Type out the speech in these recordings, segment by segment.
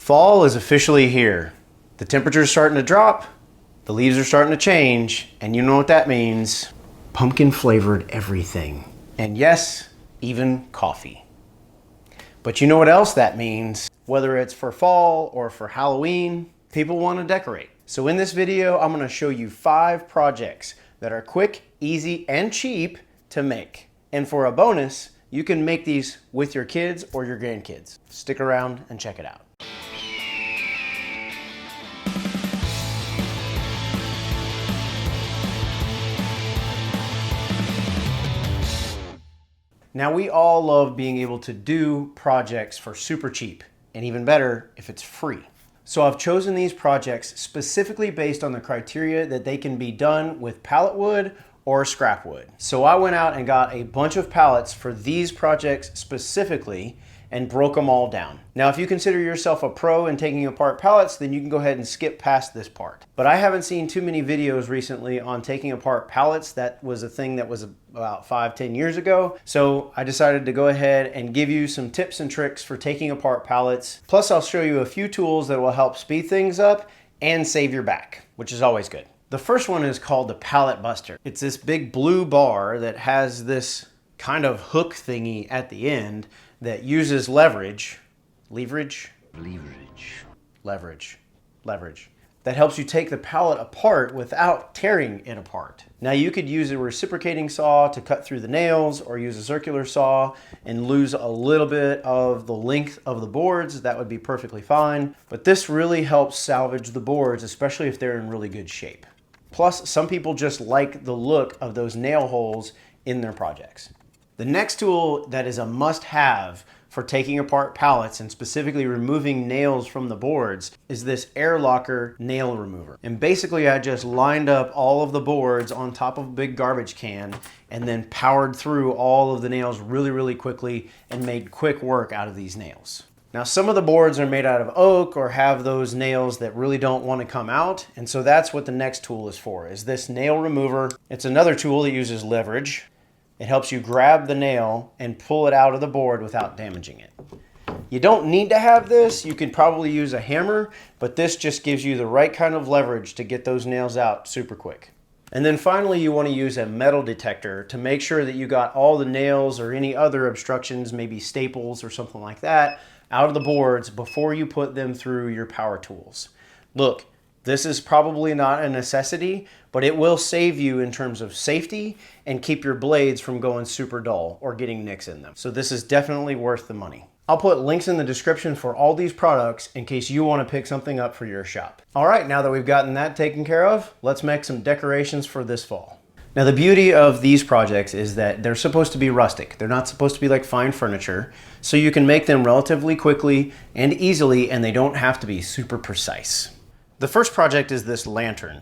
Fall is officially here. The temperature's starting to drop, the leaves are starting to change, and you know what that means. Pumpkin flavored everything. And yes, even coffee. But you know what else that means? Whether it's for fall or for Halloween, people want to decorate. So in this video, I'm going to show you 5 projects that are quick, easy, and cheap to make. And for a bonus, you can make these with your kids or your grandkids. Stick around and check it out. Now, we all love being able to do projects for super cheap, and even better if it's free. So I've chosen these projects specifically based on the criteria that they can be done with pallet wood or scrap wood. So I went out and got a bunch of pallets for these projects specifically and broke them all down. Now, if you consider yourself a pro in taking apart pallets, then you can go ahead and skip past this part. But I haven't seen too many videos recently on taking apart pallets. That was a thing that was about 5-10 years ago. So I decided to go ahead and give you some tips and tricks for taking apart pallets. Plus, I'll show you a few tools that will help speed things up and save your back, which is always good. The first one is called the Pallet Buster. It's this big blue bar that has this kind of hook thingy at the end that uses leverage, that helps you take the pallet apart without tearing it apart. Now, you could use a reciprocating saw to cut through the nails, or use a circular saw and lose a little bit of the length of the boards. That would be perfectly fine. But this really helps salvage the boards, especially if they're in really good shape. Plus, some people just like the look of those nail holes in their projects. The next tool that is a must-have for taking apart pallets and specifically removing nails from the boards is this air locker nail remover. And basically, I just lined up all of the boards on top of a big garbage can and then powered through all of the nails really quickly and made quick work out of these nails. Now, some of the boards are made out of oak or have those nails that really don't want to come out. And so that's what the next tool is for, is this nail remover. It's another tool that uses leverage. It helps you grab the nail and pull it out of the board without damaging it. You don't need to have this. You could probably use a hammer, but this just gives you the right kind of leverage to get those nails out super quick. And then finally, you want to use a metal detector to make sure that you got all the nails or any other obstructions, maybe staples or something like that, out of the boards before you put them through your power tools. Look, this is probably not a necessity, but it will save you in terms of safety and keep your blades from going super dull or getting nicks in them. So this is definitely worth the money. I'll put links in the description for all these products in case you want to pick something up for your shop. All right, now that we've gotten that taken care of, let's make some decorations for this fall. Now, the beauty of these projects is that they're supposed to be rustic. They're not supposed to be like fine furniture, so you can make them relatively quickly and easily, and they don't have to be super precise. The first project is this lantern.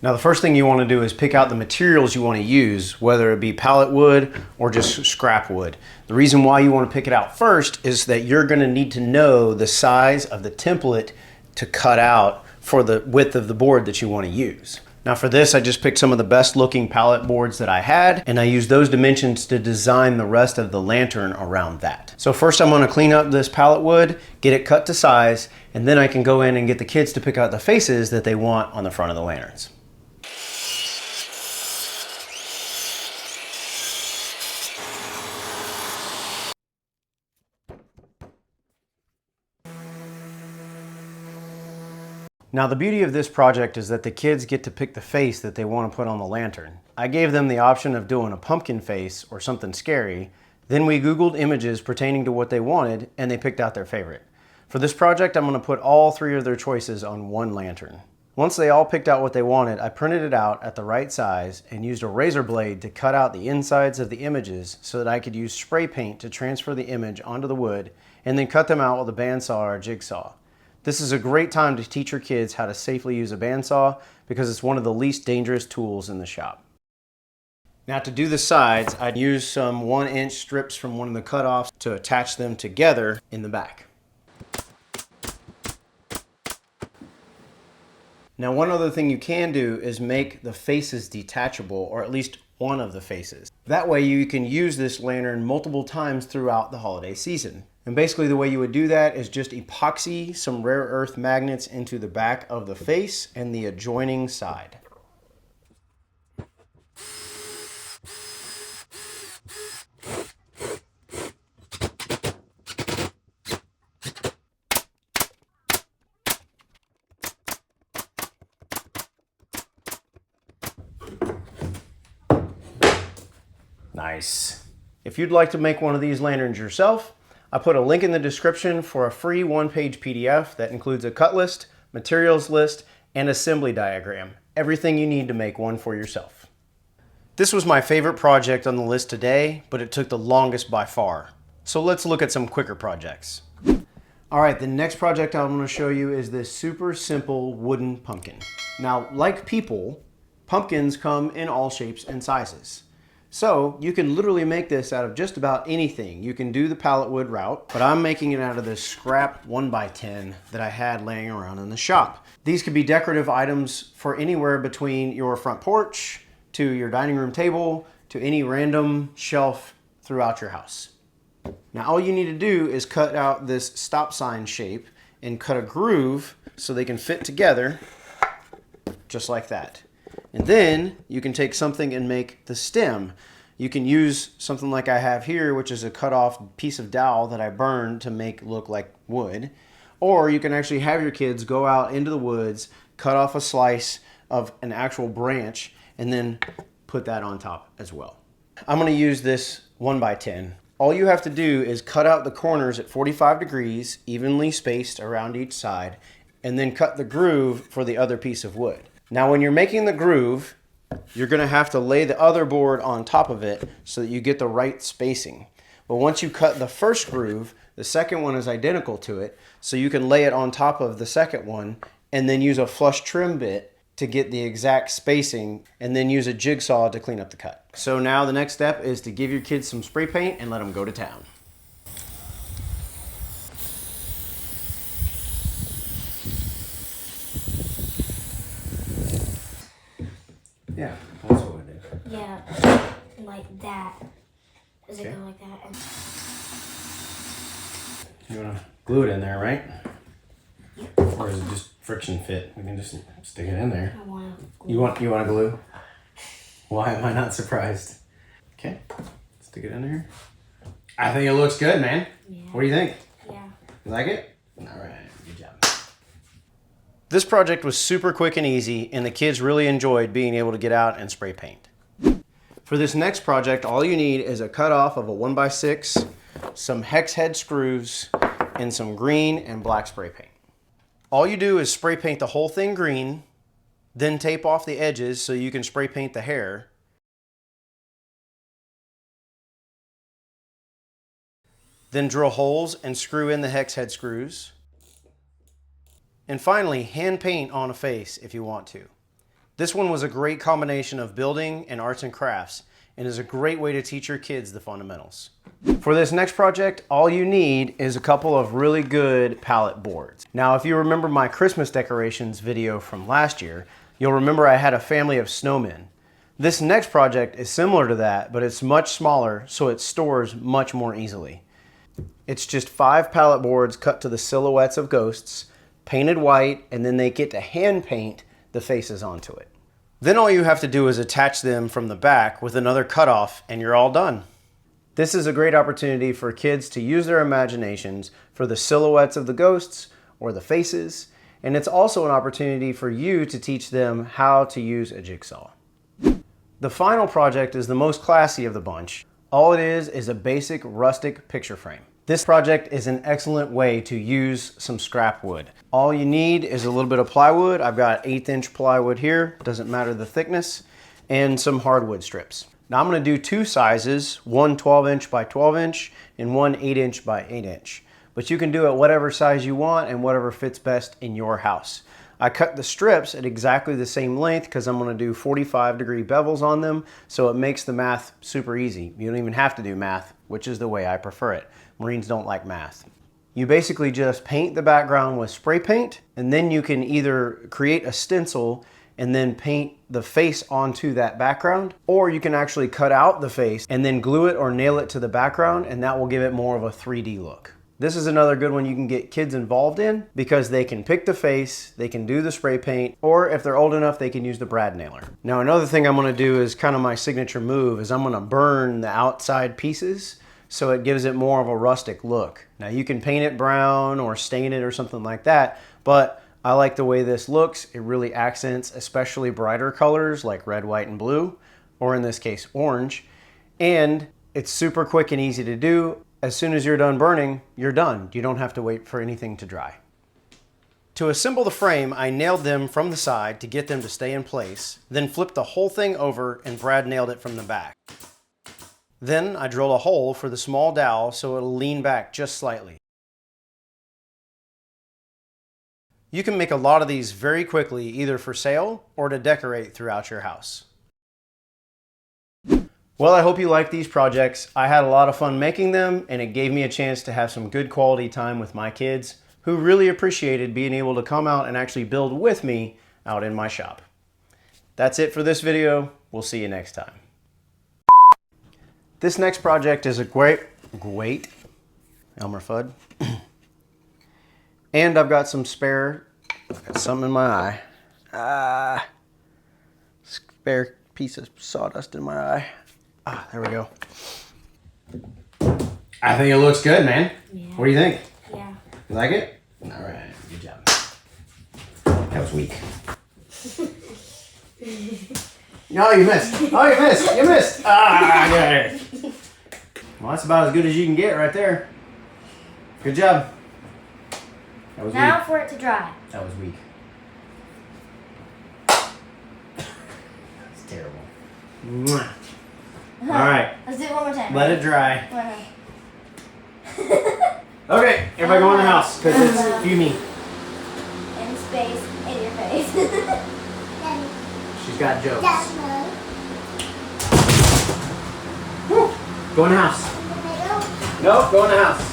Now, the first thing you want to do is pick out the materials you want to use, whether it be pallet wood or just scrap wood. The reason why you want to pick it out first is that you're going to need to know the size of the template to cut out for the width of the board that you want to use. Now, for this, I just picked some of the best looking pallet boards that I had, and I used those dimensions to design the rest of the lantern around that. So first, I'm going to clean up this pallet wood, get it cut to size, and then I can go in and get the kids to pick out the faces that they want on the front of the lanterns. Now, the beauty of this project is that the kids get to pick the face that they want to put on the lantern. I gave them the option of doing a pumpkin face or something scary. Then we Googled images pertaining to what they wanted, and they picked out their favorite. For this project, I'm going to put all 3 of their choices on one lantern. Once they all picked out what they wanted, I printed it out at the right size and used a razor blade to cut out the insides of the images so that I could use spray paint to transfer the image onto the wood and then cut them out with a bandsaw or a jigsaw. This is a great time to teach your kids how to safely use a bandsaw because it's one of the least dangerous tools in the shop. Now, to do the sides, I'd use some 1-inch strips from one of the cutoffs to attach them together in the back. Now, one other thing you can do is make the faces detachable, or at least one of the faces. That way you can use this lantern multiple times throughout the holiday season. And basically the way you would do that is just epoxy some rare earth magnets into the back of the face and the adjoining side. Nice. If you'd like to make one of these lanterns yourself, I put a link in the description for a free one-page PDF that includes a cut list, materials list, and assembly diagram. Everything you need to make one for yourself. This was my favorite project on the list today, but it took the longest by far. So let's look at some quicker projects. All right, the next project I'm going to show you is this super simple wooden pumpkin. Now, like people, pumpkins come in all shapes and sizes. So you can literally make this out of just about anything. You can do the pallet wood route, but I'm making it out of this scrap 1x10 that I had laying around in the shop. These could be decorative items for anywhere between your front porch to your dining room table to any random shelf throughout your house. Now all you need to do is cut out this stop sign shape and cut a groove so they can fit together just like that. And then you can take something and make the stem. You can use something like I have here, which is a cut off piece of dowel that I burned to make look like wood. Or you can actually have your kids go out into the woods, cut off a slice of an actual branch, and then put that on top as well. I'm going to use this 1x10. All you have to do is cut out the corners at 45 degrees, evenly spaced around each side, and then cut the groove for the other piece of wood. Now when you're making the groove, you're going to have to lay the other board on top of it so that you get the right spacing. But once you cut the first groove, the second one is identical to it, so you can lay it on top of the second one and then use a flush trim bit to get the exact spacing and then use a jigsaw to clean up the cut. So now the next step is to give your kids some spray paint and let them go to town. Yeah, that's what I did. Yeah, like that. Does it go like that? You want to glue it in there, right? Yep. Or is it just friction fit? We can just stick it in there. I want to glue. You want to glue? Why am I not surprised? Okay, stick it in there. I think it looks good, man. Yeah. What do you think? Yeah. You like it? All right, good job. This project was super quick and easy, and the kids really enjoyed being able to get out and spray paint. For this next project, all you need is a cutoff of a 1x6, some hex head screws, and some green and black spray paint. All you do is spray paint the whole thing green, then tape off the edges so you can spray paint the hair. Then drill holes and screw in the hex head screws. And finally, hand paint on a face if you want to. This one was a great combination of building and arts and crafts and is a great way to teach your kids the fundamentals. For this next project, all you need is a couple of really good pallet boards. Now, if you remember my Christmas decorations video from last year, you'll remember I had a family of snowmen. This next project is similar to that, but it's much smaller, so it stores much more easily. It's just 5 pallet boards cut to the silhouettes of ghosts, painted white, and then they get to hand paint the faces onto it. Then all you have to do is attach them from the back with another cutoff and you're all done. This is a great opportunity for kids to use their imaginations for the silhouettes of the ghosts or the faces, and it's also an opportunity for you to teach them how to use a jigsaw. The final project is the most classy of the bunch. All it is a basic rustic picture frame. This project is an excellent way to use some scrap wood. All you need is a little bit of plywood. I've got 1/8" plywood here, doesn't matter the thickness, and some hardwood strips. Now I'm going to do 2 sizes, one 12" by 12" and one 8" by 8". But you can do it whatever size you want and whatever fits best in your house. I cut the strips at exactly the same length because I'm going to do 45-degree bevels on them, so it makes the math super easy. You don't even have to do math, which is the way I prefer it. Marines don't like math. You basically just paint the background with spray paint, and then you can either create a stencil and then paint the face onto that background, or you can actually cut out the face and then glue it or nail it to the background, and that will give it more of a 3D look. This is another good one you can get kids involved in because they can pick the face, they can do the spray paint, or if they're old enough, they can use the brad nailer. Now, another thing I'm gonna do is kind of my signature move is I'm gonna burn the outside pieces so it gives it more of a rustic look. Now, you can paint it brown or stain it or something like that, but I like the way this looks. It really accents especially brighter colors like red, white, and blue, or in this case, orange. And it's super quick and easy to do. As soon as you're done burning, you're done. You don't have to wait for anything to dry. To assemble the frame, I nailed them from the side to get them to stay in place, then flipped the whole thing over and brad nailed it from the back. Then I drilled a hole for the small dowel so it'll lean back just slightly. You can make a lot of these very quickly, either for sale or to decorate throughout your house. Well, I hope you like these projects. I had a lot of fun making them, and it gave me a chance to have some good quality time with my kids, who really appreciated being able to come out and actually build with me out in my shop. That's it for this video. We'll see you next time. This next project is a great Elmer Fudd. And I've got some spare, I've got something in my eye. Spare piece of sawdust in my eye. There we go. I think it looks good, man. Yeah. What do you think? Yeah. You like it? All right, good job. That was weak. No, you missed. Oh, you missed. You missed. I got it. Well, that's about as good as you can get right there. Good job. That was now weak. For it to dry. That was weak. It's terrible. Mwah. All right. Let's do it one more time. Let it dry. Okay, everybody go in the house because it's fuming. In space, in your face. She's got jokes. Woo. Go in the house. No, go in the house.